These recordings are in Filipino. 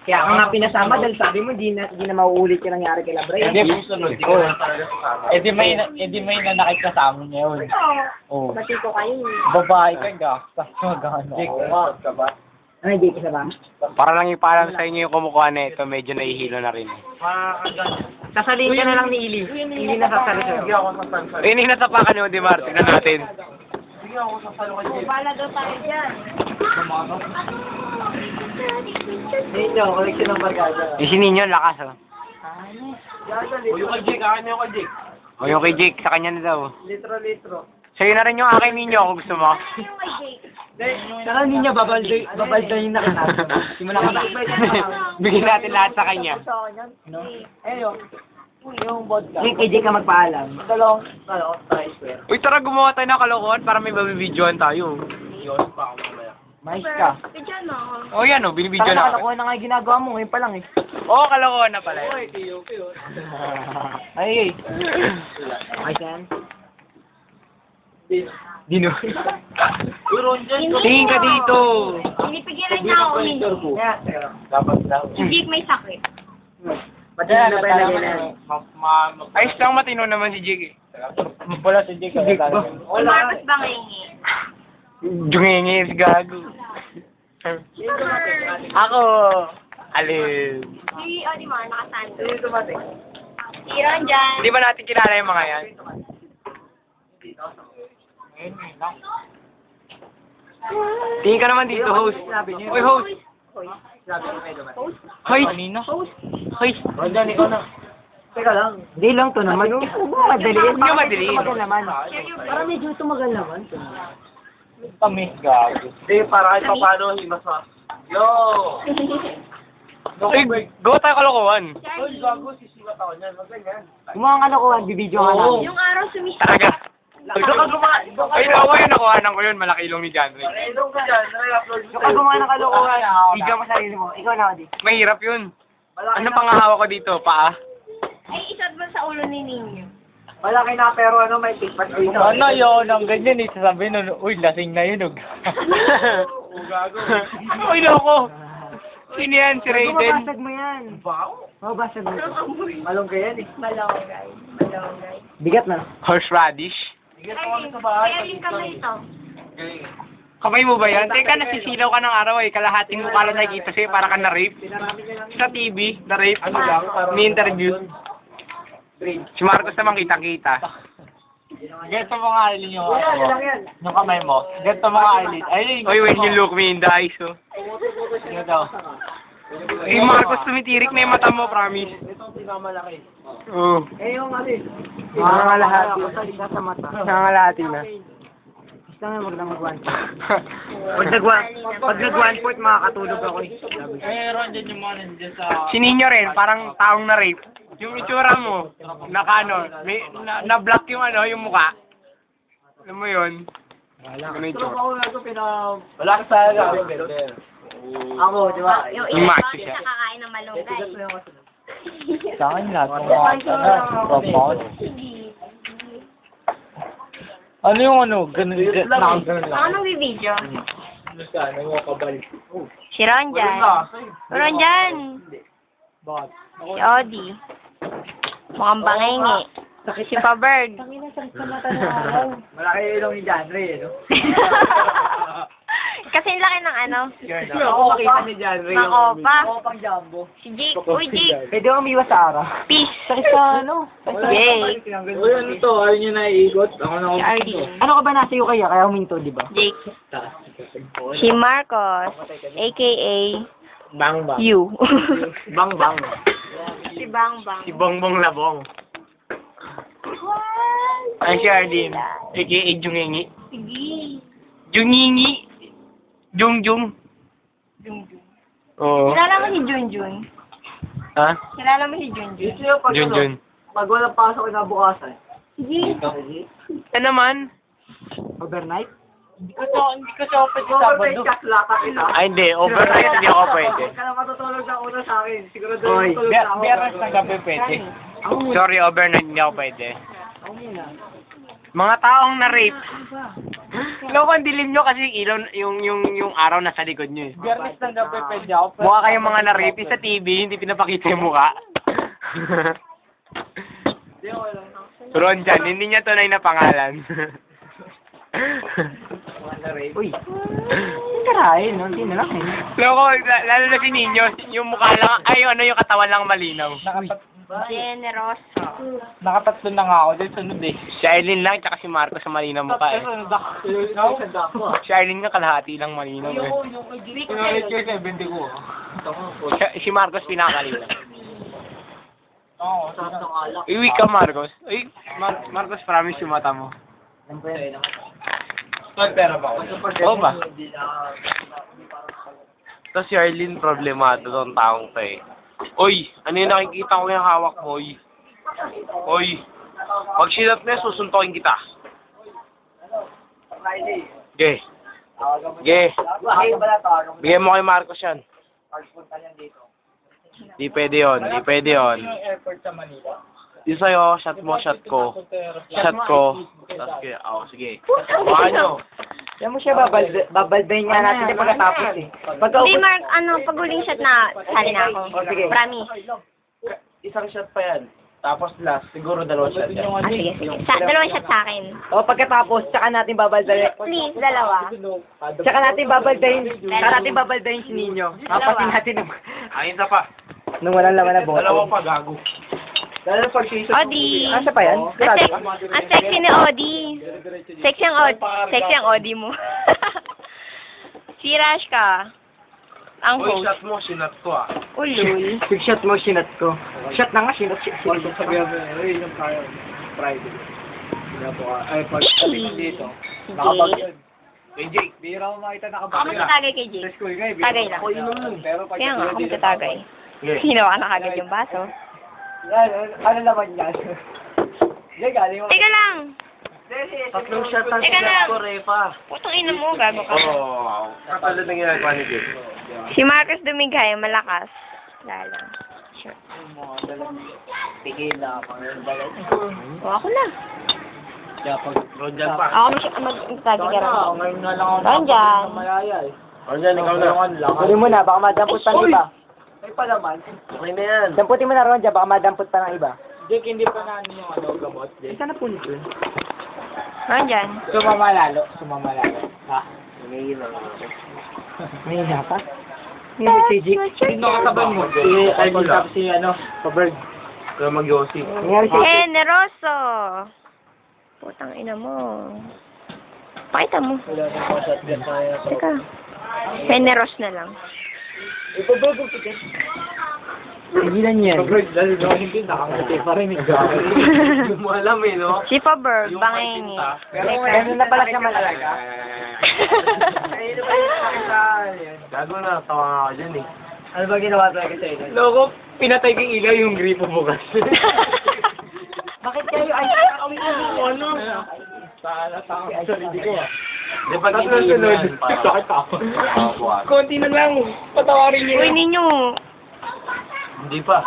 Kaya ako nga pinasama dahil sabi mo, di na mauulit yung nangyari kay Labray. Hindi, sunod. Di may nanakit ka sa amin ngayon. Oo. Bati ko kayo. Babae ka, gastas mo, gano'n. Ano, Jake, isa ba? Para lang ipaalam sa inyo yung kumukuha na ito, medyo nahihilo na rin. Sasaliin ka na lang ni Ili. Ili na sasali sa'yo. Ayun yung natapakan niyo, Dimar. Tignan natin. Bala daw tayo dyan. Ninyo, koleksyon ng barkada. Yung si Ninyo, lakas oh. Yung kay Jake, akin yung kay Jake. O yung kay Jake, sa kanya na daw. Litro. Sa'yo na rin yung akin Ninyo kung gusto mo. Yung kay Jake. Saka Ninyo, babalda yung nakatapos. Simula ka na. Bigyan natin lahat sa kanya. Gusto ko yan. Ayun. Yung vodka. Jake, kay Jake ka magpaalam. Dalawang square. Uy, tara gumawa tayo ng kalokohan para may babibidyoan tayo. Mais ka. Bidyan mo ako. O yan o, binibidyo Saka na. nakalokohan na nga yung ginagawa mo, ngayon pa lang eh. Oo, kalokohan na pala. Ay. Ay, Sam. Dino. Tingin ka dito. Pinipigilan niya ako uminom. Dapat daw. Si Jake may sakit. Madali na pa ilagay na yan. Ayos lang, matino naman si Jake. Wala si Jake. Si Marcos ba ngayon? Jungingis, gago. Ako. Alin. Si, di mo, nakasando. Si Ron dyan. Hindi ba natin kilala yung mga yan? Tingin ka naman dito, host. Uy, host. Hoy. Hoy. Ronjan, ikaw na. Teka lang. Hindi lang to naman. Madali. Hindi madali. Tumagal naman. Parang medyo tumagal naman. Tamis, gago. Hindi, para kahit paano, himas ma. Yo! Uy, go tayo kalokohan. Uy, gago, sisiwat ako niyan. Wag ganyan. Kumuha ka na ko, bibidyo ka lang. Yung araw sumisa. Talaga. Doon ka gumawa. Ay, naku yun, nakuhanan ko yun. Malaki ilong ni John Ray. Doon ka dyan. Nai-upload Yung ka gumawa ng kalokohan, bidyo mo sarili mo. Ikaw na, Odi. Mahirap yun. Ano pang hawa ko dito? Paa? Ay, isad mo sa ulo ni Ninyo. Wala kayo na, pero ano, may tikpat dito. Ano yun, ang ganyan eh. Sasabihin nun, uy, lasing na yun. Uy, loko. Sino yan? Si Raiden? Mabasag mo yan. Wow! Mabasag mo. Malong ka yan eh. Malawagay. Bigat na. Horseradish? Kaya kamay ito. Kamay mo ba yan? Teka, nasisilaw ka ng araw eh. Kalahating mukha lang nakikita sa'yo para ka na-rape. Sa TV, na-rape. Ano lang? May interview. Si Marcos naman kita-kita. Ganito mo nga, Aileen, yung ano mo. Yung kamay mo. Ganito mo nga, Aileen. Ay, Oy, when you look me in the eyes, oh. Ano daw? Eh, Marcos, tumitirik na yung mata mo, promise. Itong pinakamalaki. Oo. Eh, yung ano eh. Nangangalahati. Isa sa mata. Nangangalahati na. Gusto nga mag-one point. Pag nag-one point, makakatulog ako eh. Eh, Ronjan yung mga nandiyan sa... Si Ninyo rin, parang taong na-rape. Yung itsura mo, nakano, na-block yung ano, yung mukha. Alam mo yun? Ano yung itsura? Wala ka sa Ako, di ba? Yung Yung iba, macho hindi siya. nakakain ng malunggay. Sa akin lahat. Propose. Ano yung ano? Ganun lang. Anong bibidyo? Ano yung kabal? Si Ron dyan. Ron dyan. Bakit? Si Odi. Mukhang bangingi. Si Pabird. Malaki yung ilong ni John Ray, no? Kasi laki ng ano. Ako, kita ni John Ray. Makopa. Ako pang jumbo. Si Jake. Uy, Jake. Pwede mo umiwas sa araw. Peace. Sakit sa ano? Jake. Uy, ano to? Ayaw nyo na iikot? Ako na Si RD. Ano ka ba nasa iyo kaya huminto, di ba? Jake. Si Marcos. A.K.A. Bang bang. You. Bang bang. Si Bang Bang. Si Bongbong Labong. Ay, si Ardin. A.K.A. Jungingi. Sige. Jungingi. Jungjung. Oo. Kilala mo si Junjun? Ha? Kilala mo si Junjun? Junjun. Pag walang pasok kinabukasan. Sige. Ano naman? Overnight? Hindi ko siya open sa Sabado. laka kita. Ay, hindi. Overnight hindi ako pwede. Huwag ka na matutulog na una sa akin. Siguro Oy, tulog na ako. Biyernes ng gabi pwede. Ako muna. Sorry, overnight hindi ako pwede. Ako muna. Mga taong na-rape. Loko, ang dilim nyo kasi ilaw, yung araw nasa likod nyo eh. Biyernes ng gabi, pwede ako. Mukha kayong mga na-rape sa TV, hindi pinapakita yung mukha. Ron dyan, hindi niya tunay na pangalan. Uy. Karahin, no? Hindi na lang eh. Loko, lalo na si Ninyo, yung mukha lang, ay yung katawan lang malinaw. Generoso. Nakatatlo na nga ako, dahil sunod eh. Si Aileen lang, tsaka si Marcos sa malinaw mukha eh. Sunod ako. Si Aileen nga kalahati lang malinaw eh. Si Marcos pinakalinaw. Oo, sarap ng alak. Iwi ka, Marcos. Uy, Marcos, promise yung mata mo. Pera ba ako? Oo ba? Tapos si Arlene, problemado tong taong to eh. Oy, ano yung nakikita ko yung hawak mo, oy? Oy, pag sinat na, susuntokin kita. Ge. Ge. Bigyan mo kay Marcos yan. Di pwede yun, di pwede yun. Airport sa Manila. Yung sa'yo, shot mo, shot ko. Shot ko. Tapos kaya, sige. Baka nyo. Yan mo siya, babaldayin nga natin yung pagkatapos eh. Hindi, Mark, pag huling shot na, sali na ako. Oh, sige. Promise. Isang shot pa yan. Tapos last, siguro dalawang shot yan. Ah, sige, sige. Dalawang shot sa akin. O, pagkatapos, tsaka natin babaldayin. Please, dalawa. Tsaka natin babaldayin si Ninyo. Kapatin natin nung, Ayun na pa. nung walang laman na boto. Dalawa pa, gago. Lalo pag season. Odi. Asa pa yan? Ang sexy ni Odi. Sexy ang Odi mo. Si Rash ka. Ang Oy, host. shot mo, sinat ko ah. Ulul. Big shot mo, sinat ko. Shot na nga, sinat. Sige. Kay Jake. Ako magtatagay kay Jake. Tagay lang. Kaya nga, ako magtatagay. Sino ka nakagad yung baso? Yan, ano naman yan? Yan, galing mo. Teka lang. Tatlong shot ang Teka sinat lang. ko, Repa. Putang ina mo, gago ka. Oo. Katulad ng ginagawa ni Jake. Si Marcos Dumigay, malakas. Lala. Sure. Tigil na ako. O, ako na. Ronjan pa. Ako magtagay ka rin. Ngayon na lang ako Ronjan. malaya eh. Ronjan, ikaw na. Huli mo na, baka madampot pa ng iba. Ay pa naman. Okay na yan. Damputin mo na ron dyan, baka madampot pa ng iba. Jake, hindi pa na yung gamot, Jake. Isa na punit yun. Ronjan. Sumama lalo. Ha? May hina pa? May si Jig. Sino kasabay mo? Si Alvin tapos si Paberg. Kaya mag-yossi. Nangyari si Generoso. Putang ina mo. Pakita mo. Wala na ako shotgun kaya. Teka. Generous na lang. Tigilan niya. Paberg, lalo na hindi nakangiti pa rin. Hindi mo alam eh, no? Si Faberg, Yung bangingi. katinta. Ganun na pala siya malaga. Gago na, tawa nga ako dyan eh. Ano ba ginawa talaga sa inyo? Loko, pinatay kong ilaw yung gripo bukas. Bakit kayo ay Ano? Hindi ko ah. Di pag Tatlong hindi sunod. yan, parang- Sakit ako. Buwan. Konti na lang. Patawarin niyo. Uy, ninyo. Hindi pa.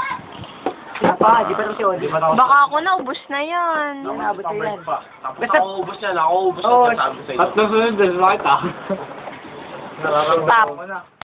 pa, di pa rin si Odi. Di pa ako. Baka ako na, ubus na yan. Nakabot na yan. Pa. Tapos Basta- ako ubos niya, ako ubos Oo. na sabi sa inyo. Tatlong sunod, dahil bakit ah? Nararamdaman Stop. ko na.